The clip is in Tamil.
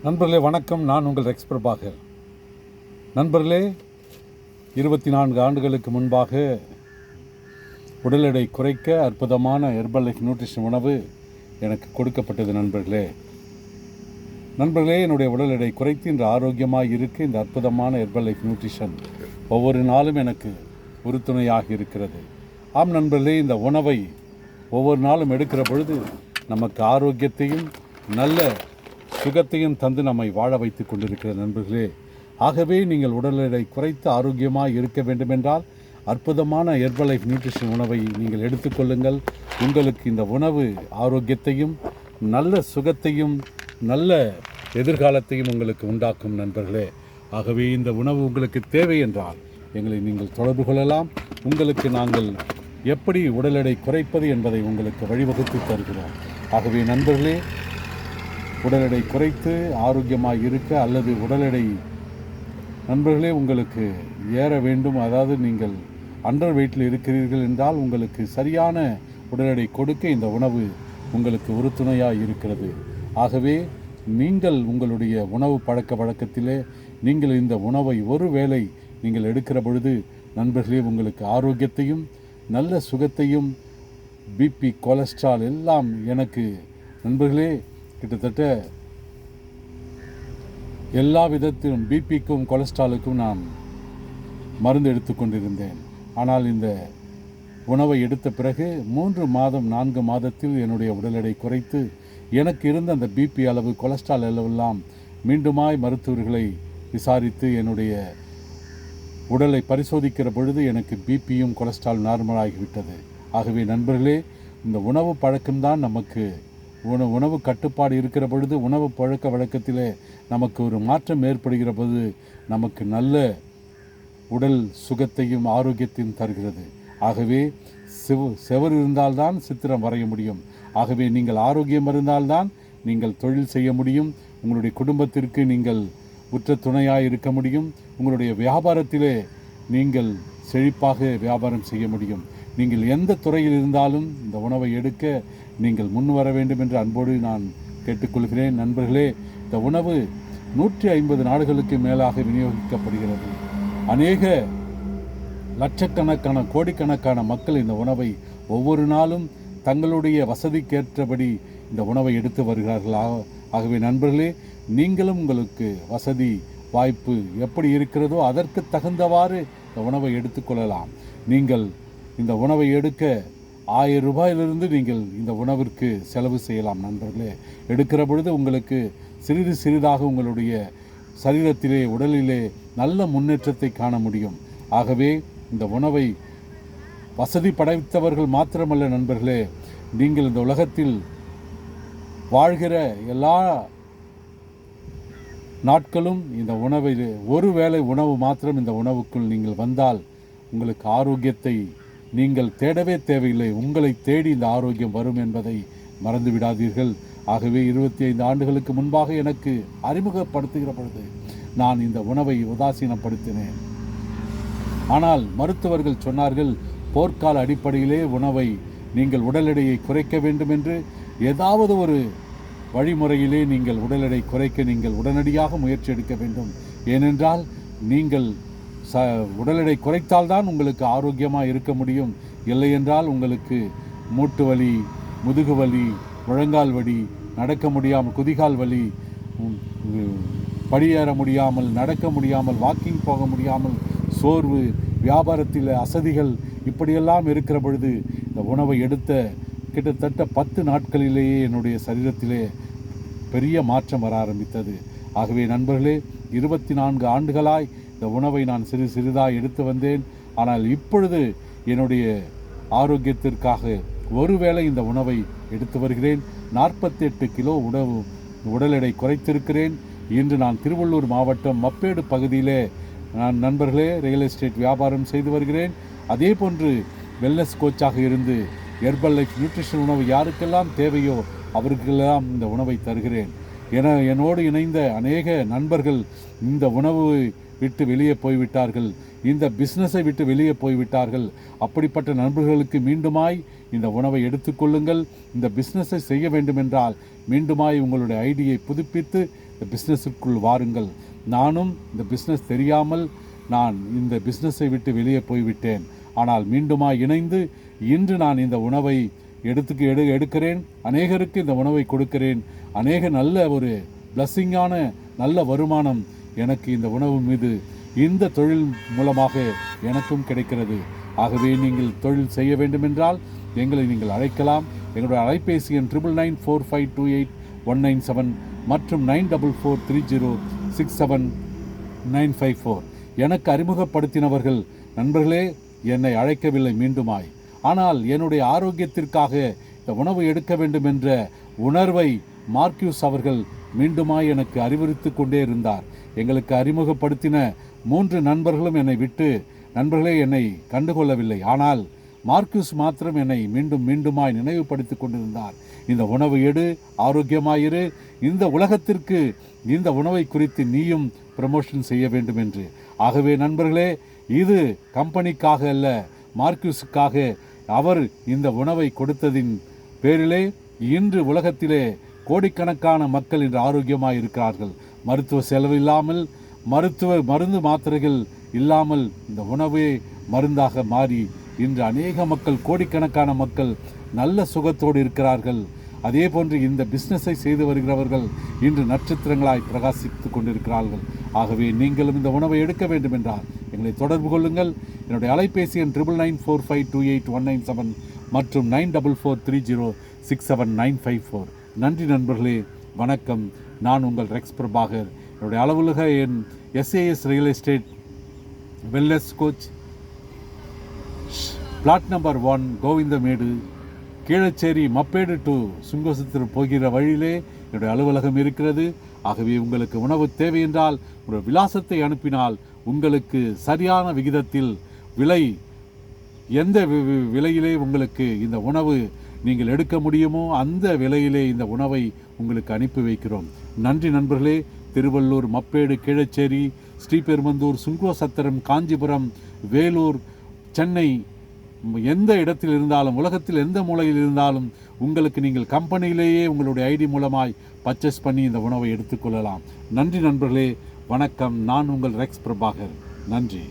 நண்பர்களே வணக்கம். நான் உங்கள் ரெக்ஸ் பிரபாகர். நண்பர்களே, 24 ஆண்டுகளுக்கு முன்பாக உடல் எடை குறைக்க அற்புதமான ஹெர்பல் லைஃப் நியூட்ரிஷன் உணவு எனக்கு கொடுக்கப்பட்டது. நண்பர்களே, என்னுடைய உடல் எடை குறைத்து இன்று ஆரோக்கியமாக இருக்க இந்த அற்புதமான ஹெர்பல் லைஃப் நியூட்ரிஷன் ஒவ்வொரு நாளும் எனக்கு உறுதுணையாக இருக்கிறது. ஆம் நண்பர்களே, இந்த உணவை ஒவ்வொரு நாளும் எடுக்கிற பொழுது நமக்கு ஆரோக்கியத்தையும் நல்ல சுகத்தையும் தந்து நம்மை வாழ வைத்து கொண்டிருக்கிறது. நண்பர்களே, ஆகவே நீங்கள் உடல் எடை குறைத்து ஆரோக்கியமாக இருக்க வேண்டுமென்றால் அற்புதமான ஹெர்பல் லைஃப் நியூட்ரிஷன் உணவை நீங்கள் எடுத்துக்கொள்ளுங்கள். உங்களுக்கு இந்த உணவு ஆரோக்கியத்தையும் நல்ல சுகத்தையும் நல்ல எதிர்காலத்தையும் உங்களுக்கு உண்டாக்கும். நண்பர்களே, ஆகவே இந்த உணவு உங்களுக்கு தேவை என்றால் எங்களை நீங்கள் தொடர்பு கொள்ளலாம். உங்களுக்கு நாங்கள் எப்படி உடல் எடை குறைப்பது என்பதை உங்களுக்கு வழிவகுத்து தருகிறோம். ஆகவே நண்பர்களே, உடல் எடை குறைத்து ஆரோக்கியமாக இருக்க அல்லது உடல் எடை நண்பர்களே உங்களுக்கு ஏற வேண்டும், அதாவது நீங்கள் அண்டர் வெயிட்டில் இருக்கிறீர்கள் என்றால் உங்களுக்கு சரியான உடல் எடை கொடுக்க இந்த உணவு உங்களுக்கு உறுதுணையாக இருக்கிறது. ஆகவே நீங்கள் உங்களுடைய உணவு பழக்க வழக்கத்திலே நீங்கள் இந்த உணவை ஒரு வேளை நீங்கள் எடுக்கிற பொழுது நண்பர்களே உங்களுக்கு ஆரோக்கியத்தையும் நல்ல சுகத்தையும் பிபி கொலஸ்ட்ரால் எல்லாம் எனக்கு நண்பர்களே கிட்டத்தட்ட எல்லா விதத்திலும் பிபிக்கும் கொலஸ்ட்ராலுக்கும் நான் மருந்து எடுத்துக்கொண்டிருந்தேன். ஆனால் இந்த உணவை எடுத்த பிறகு 4 மாதத்தில் என்னுடைய உடல் எடை குறைத்து எனக்கு இருந்த அந்த பிபி அளவு கொலஸ்ட்ரால் அளவெல்லாம் மீண்டுமாய் மருத்துவர்களை விசாரித்து என்னுடைய உடலை பரிசோதிக்கிற பொழுது எனக்கு பிபியும் கொலஸ்ட்ரால் நார்மலாகிவிட்டது. ஆகவே நண்பர்களே, இந்த உணவு பழக்கம்தான் நமக்கு உணவு கட்டுப்பாடு இருக்கிற பொழுது உணவு பழக்க வழக்கத்திலே நமக்கு ஒரு மாற்றம் ஏற்படுகிற போது நமக்கு நல்ல உடல் சுகத்தையும் ஆரோக்கியத்தையும் தருகிறது. ஆகவே செவர் இருந்தால்தான் சித்திரம் வரைய முடியும். ஆகவே நீங்கள் ஆரோக்கியம் இருந்தால்தான் நீங்கள் தொழில் செய்ய முடியும். உங்களுடைய குடும்பத்திற்கு நீங்கள் உற்ற துணையாக இருக்க முடியும். உங்களுடைய வியாபாரத்திலே நீங்கள் செழிப்பாக வியாபாரம் செய்ய முடியும். நீங்கள் எந்த துறையில் இருந்தாலும் இந்த உணவை எடுக்க நீங்கள் முன் வர வேண்டும் என்று அன்போடு நான் கேட்டுக்கொள்கிறேன். நண்பர்களே, இந்த உணவு 150 நாடுகளுக்கு மேலாக விநியோகிக்கப்படுகிறது. அநேக லட்சக்கணக்கான கோடிக்கணக்கான மக்கள் இந்த உணவை ஒவ்வொரு நாளும் தங்களுடைய வசதிக்கேற்றபடி இந்த உணவை எடுத்து வருகிறார்கள். ஆகவே நண்பர்களே, நீங்களும் உங்களுக்கு வசதி வாய்ப்பு எப்படி இருக்கிறதோ அதற்கு தகுந்தவாறு இந்த உணவை எடுத்துக்கொள்ளலாம். நீங்கள் இந்த உணவை எடுக்க 1000 ரூபாயிலிருந்து நீங்கள் இந்த உணவிற்கு செலவு செய்யலாம். நண்பர்களே, எடுக்கிற பொழுது உங்களுக்கு சிறிது சிறிதாக உங்களுடைய சரீரத்திலே உடலிலே நல்ல முன்னேற்றத்தை காண முடியும். ஆகவே இந்த உணவை வசதி படைத்தவர்கள் மாத்திரமல்ல நண்பர்களே, நீங்கள் இந்த உலகத்தில் வாழ்கிற எல்லா நாட்களும் இந்த உணவை ஒரு வேளை உணவு மாத்திரம் இந்த உணவுக்குள் நீங்கள் வந்தால் உங்களுக்கு ஆரோக்கியத்தை நீங்கள் தேடவே தேவையில்லை. உங்களை தேடி இந்த ஆரோக்கியம் வரும் என்பதை மறந்து விடாதீர்கள். ஆகவே 25 ஆண்டுகளுக்கு முன்பாக எனக்கு அறிமுகப்படுத்துகிற பொழுது நான் இந்த உணவை உதாசீனப்படுத்தினேன். ஆனால் மருத்துவர்கள் சொன்னார்கள், போர்க்கால அடிப்படையிலே உணவை நீங்கள் உடல் எடையை குறைக்க வேண்டும் என்று ஏதாவது ஒரு வழிமுறையிலே நீங்கள் உடல் எடை குறைக்க நீங்கள் உடனடியாக முயற்சி எடுக்க வேண்டும். ஏனென்றால் நீங்கள் உடல் எடை குறைத்தால்தான் உங்களுக்கு ஆரோக்கியமாக இருக்க முடியும். இல்லை என்றால் உங்களுக்கு மூட்டு வலி, முதுகு வலி, முழங்கால் வலி, நடக்க முடியாமல் குதிகால் வலி, படியேற முடியாமல், நடக்க முடியாமல், வாக்கிங் போக முடியாமல், சோர்வு, வியாபாரத்தில் அசதிகள் இப்படியெல்லாம் இருக்கிற பொழுது இந்த உணவை எடுத்த கிட்டத்தட்ட 10 நாட்களிலேயே என்னுடைய சரீரத்திலே பெரிய மாற்றம் வர ஆரம்பித்தது. ஆகவே நண்பர்களே, 24 ஆண்டுகளாய் இந்த உணவை நான் சிறிதாக எடுத்து வந்தேன். ஆனால் இப்பொழுது என்னுடைய ஆரோக்கியத்திற்காக ஒருவேளை இந்த உணவை எடுத்து வருகிறேன். 48 கிலோ உடல் எடை குறைத்திருக்கிறேன். இன்று நான் திருவள்ளூர் மாவட்டம் மப்பேடு பகுதியிலே நான் நண்பர்களே ரியல் எஸ்டேட் வியாபாரம் செய்து வருகிறேன். அதே போன்று வெல்னஸ் கோச்சாக இருந்து ஹெர்பல் லைஃப் நியூட்ரிஷன் உணவு யாருக்கெல்லாம் தேவையோ அவருக்கெல்லாம் இந்த உணவை தருகிறேன். என்னோடு இணைந்த அநேக நண்பர்கள் இந்த உணவு விட்டு வெளியே போய்விட்டார்கள். இந்த பிஸ்னஸை விட்டு வெளியே போய்விட்டார்கள். அப்படிப்பட்ட நண்பர்களுக்கு மீண்டுமாய் இந்த உணவை எடுத்துக்கொள்ளுங்கள். இந்த பிஸ்னஸை செய்ய வேண்டுமென்றால் மீண்டுமாய் உங்களுடைய ஐடியை புதுப்பித்து இந்த பிஸ்னஸுக்குள் வாருங்கள். நானும் இந்த பிஸ்னஸ் தெரியாமல் நான் இந்த பிஸ்னஸை விட்டு வெளியே போய்விட்டேன். ஆனால் மீண்டுமாய் இணைந்து இன்று நான் இந்த உணவை எடுக்கிறேன். அநேகருக்கு இந்த உணவை கொடுக்கிறேன். அநேக நல்ல ஒரு பிளஸ்ஸிங்கான நல்ல வருமானம் எனக்கு இந்த உணவு மீது இந்த தொழில் மூலமாக எனக்கும் கிடைக்கிறது. ஆகவே நீங்கள் தொழில் செய்ய வேண்டுமென்றால் எங்களை நீங்கள் அழைக்கலாம். எங்களுடைய அலைபேசி எண் 9945281997 மற்றும் 9443067954. எனக்கு அறிமுகப்படுத்தினவர்கள் நண்பர்களே என்னை அழைக்கவில்லை மீண்டுமாய். ஆனால் என்னுடைய ஆரோக்கியத்திற்காக இந்த உணவு எடுக்க வேண்டும் என்ற உணர்வை மார்க்யூஸ் அவர்கள் மீண்டுமாய் எனக்கு அறிவுறுத்தி கொண்டே இருந்தார். எங்களுக்கு அறிமுகப்படுத்தின 3 நண்பர்களும் என்னை விட்டு நண்பர்களே என்னை கண்டுகொள்ளவில்லை. ஆனால் மார்க்யூஸ் மாத்திரம் என்னை மீண்டுமாய் நினைவுபடுத்தி கொண்டிருந்தார். இந்த உணவு எடு, ஆரோக்கியமாயிரு, இந்த உலகத்திற்கு இந்த உணவை குறித்து நீயும் ப்ரமோஷன் செய்ய வேண்டும் என்று. ஆகவே நண்பர்களே, இது கம்பெனிக்காக அல்ல, மார்க்யூஸுக்காக அவர் இந்த உணவை கொடுத்ததின் பேரிலே இன்று உலகத்திலே கோடிக்கணக்கான மக்கள் இன்று ஆரோக்கியமாக இருக்கிறார்கள். மருத்துவ செலவு இல்லாமல், மருந்து மாத்திரைகள் இல்லாமல் இந்த உணவே மருந்தாக மாறி இன்று அநேக மக்கள், கோடிக்கணக்கான மக்கள் நல்ல சுகத்தோடு இருக்கிறார்கள். அதே போன்று இந்த பிஸ்னஸை செய்து வருகிறவர்கள் இன்று நட்சத்திரங்களாய் பிரகாசித்து கொண்டிருக்கிறார்கள். ஆகவே நீங்களும் இந்த உணவை எடுக்க வேண்டும் என்றால் எங்களை தொடர்பு கொள்ளுங்கள். என்னுடைய அலைபேசி எண் 9945281997 மற்றும் 9443067954. நன்றி நண்பர்களே, வணக்கம். நான் உங்கள் ரெக்ஸ் பிரபாகர். என்னுடைய அலுவலக எண் SAS real estate wellness coach, flat number 1, Govindamedu, Keelacheri, Mappedu to சுங்கோசத்திற்கு போகிற வழியிலே என்னுடைய அலுவலகம் இருக்கிறது. ஆகவே உங்களுக்கு உணவு தேவை என்றால் ஒரு விலாசத்தை அனுப்பினால் உங்களுக்கு சரியான விகிதத்தில் எந்த விலையிலே உங்களுக்கு இந்த உணவு நீங்கள் எடுக்க முடியுமோ அந்த விலையிலே இந்த உணவை உங்களுக்கு அனுப்பி வைக்கிறோம். நன்றி நண்பர்களே. திருவள்ளூர், மப்பேடு, கீழச்சேரி, ஸ்ரீபெரும்பந்தூர், சுங்கோசத்திரம், காஞ்சிபுரம், வேலூர், சென்னை, எந்த இடத்தில் இருந்தாலும், உலகத்தில் எந்த மூலையில் இருந்தாலும் உங்களுக்கு நீங்கள் கம்பெனியிலேயே உங்களுடைய ஐடி மூலமாய் பர்ச்சேஸ் பண்ணி இந்த உணவை எடுத்துக்கொள்ளலாம். நன்றி நண்பர்களே, வணக்கம். நான் உங்கள் ரெக்ஸ் பிரபாகர். நன்றி.